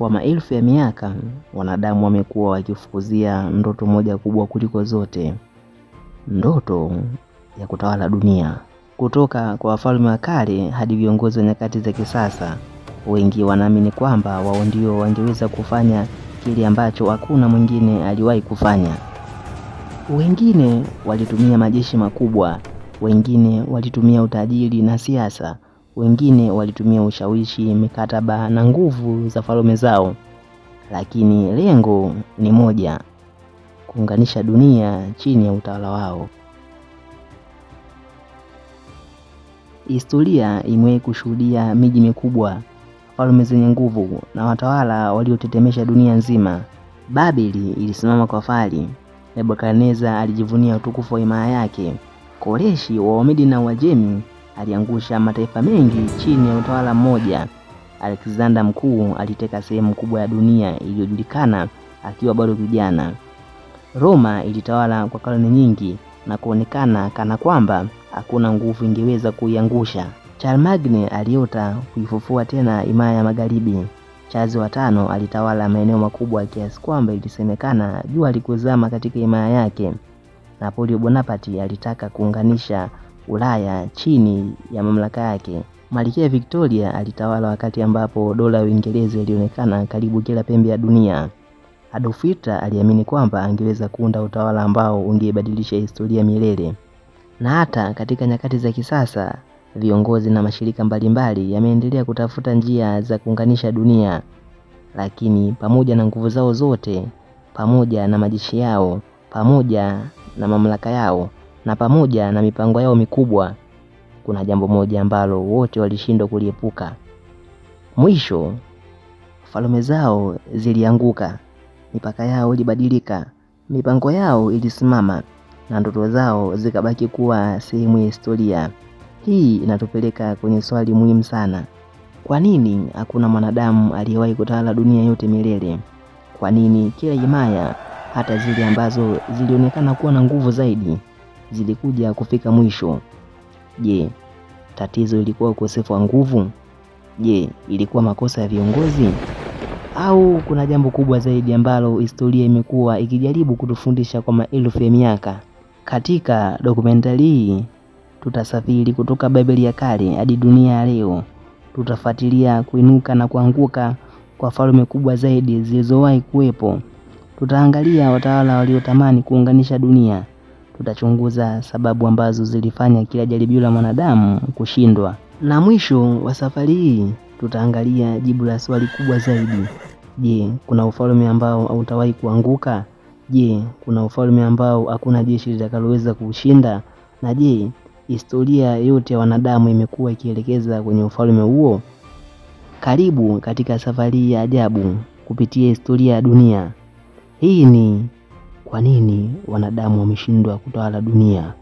Kwa maelfu ya miaka, wanadamu wamekuwa wakifukuzia ndoto moja kubwa kuliko zote. Ndoto ya kutawala dunia. Kutoka kwa wafalme wa kale hadi viongozi wa nyakati za kisasa, wengi wanaamini kwamba wao ndio wangeweza kufanya kile ambacho hakuna mwingine aliwahi kufanya. Wengine walitumia majeshi makubwa, wengine walitumia utajiri na siasa, wengine walitumia ushawishi, mikataba na nguvu za falme zao. Lakini lengo ni moja: kuunganisha dunia chini ya utawala wao. Historia imewahi kushuhudia miji mikubwa, falme zenye nguvu na watawala waliotetemesha dunia nzima. Babeli ilisimama kwa fahari. Nebukadneza alijivunia utukufu wa himaya yake. Koreshi wa Wamedi na Wajemi aliangusha mataifa mengi chini ya utawala mmoja. Alexander Mkuu aliteka sehemu kubwa ya dunia iliyojulikana akiwa bado kijana. Roma ilitawala kwa karne nyingi na kuonekana kana kwamba hakuna nguvu ingeweza kuiangusha. Charlemagne aliota kuifufua tena himaya ya Magharibi. Charles wa tano alitawala maeneo makubwa kiasi kwamba ilisemekana jua alikuzama katika himaya yake. Napoleon Bonaparte alitaka kuunganisha Ulaya chini ya mamlaka yake. Malkia Victoria alitawala wakati ambapo dola ya Uingereza ilionekana karibu kila pembe ya dunia. Adolf Hitler aliamini kwamba angeweza kuunda utawala ambao ungebadilisha historia milele. Na hata katika nyakati za kisasa, viongozi na mashirika mbalimbali yameendelea kutafuta njia za kuunganisha dunia. Lakini pamoja na nguvu zao zote, pamoja na majeshi yao, pamoja na mamlaka yao, na pamoja na mipango yao mikubwa, kuna jambo moja ambalo wote walishindwa kuliepuka. Mwisho, falme zao zilianguka, mipaka yao ilibadilika, mipango yao ilisimama, na ndoto zao zikabaki kuwa sehemu ya historia. Hii inatupeleka kwenye swali muhimu sana. Kwa nini hakuna mwanadamu aliyewahi kutawala dunia yote milele? Kwa nini kila himaya, hata zile ambazo zilionekana kuwa na nguvu zaidi, zilikuja kufika mwisho? Je, tatizo ilikuwa ukosefu wa nguvu? Je, ilikuwa makosa ya viongozi? Au kuna jambo kubwa zaidi ambalo historia imekuwa ikijaribu kutufundisha kwa maelfu ya miaka? Katika dokumentari hii tutasafiri kutoka Babeli ya kale hadi dunia ya leo. Tutafuatilia kuinuka na kuanguka kwa falme kubwa zaidi zilizowahi kuwepo. Tutaangalia watawala waliotamani kuunganisha dunia. Tutachunguza sababu ambazo zilifanya kila jaribio la mwanadamu kushindwa. Na mwisho wa safari hii tutaangalia jibu la swali kubwa zaidi. Je, kuna ufalme ambao hautawahi kuanguka? Je, kuna ufalme ambao hakuna jeshi litakaloweza kushinda? Na je, historia yote ya wanadamu imekuwa ikielekeza kwenye ufalme huo? Karibu katika safari ya ajabu kupitia historia ya dunia. Hii ni kwa nini wanadamu wameshindwa kutawala dunia.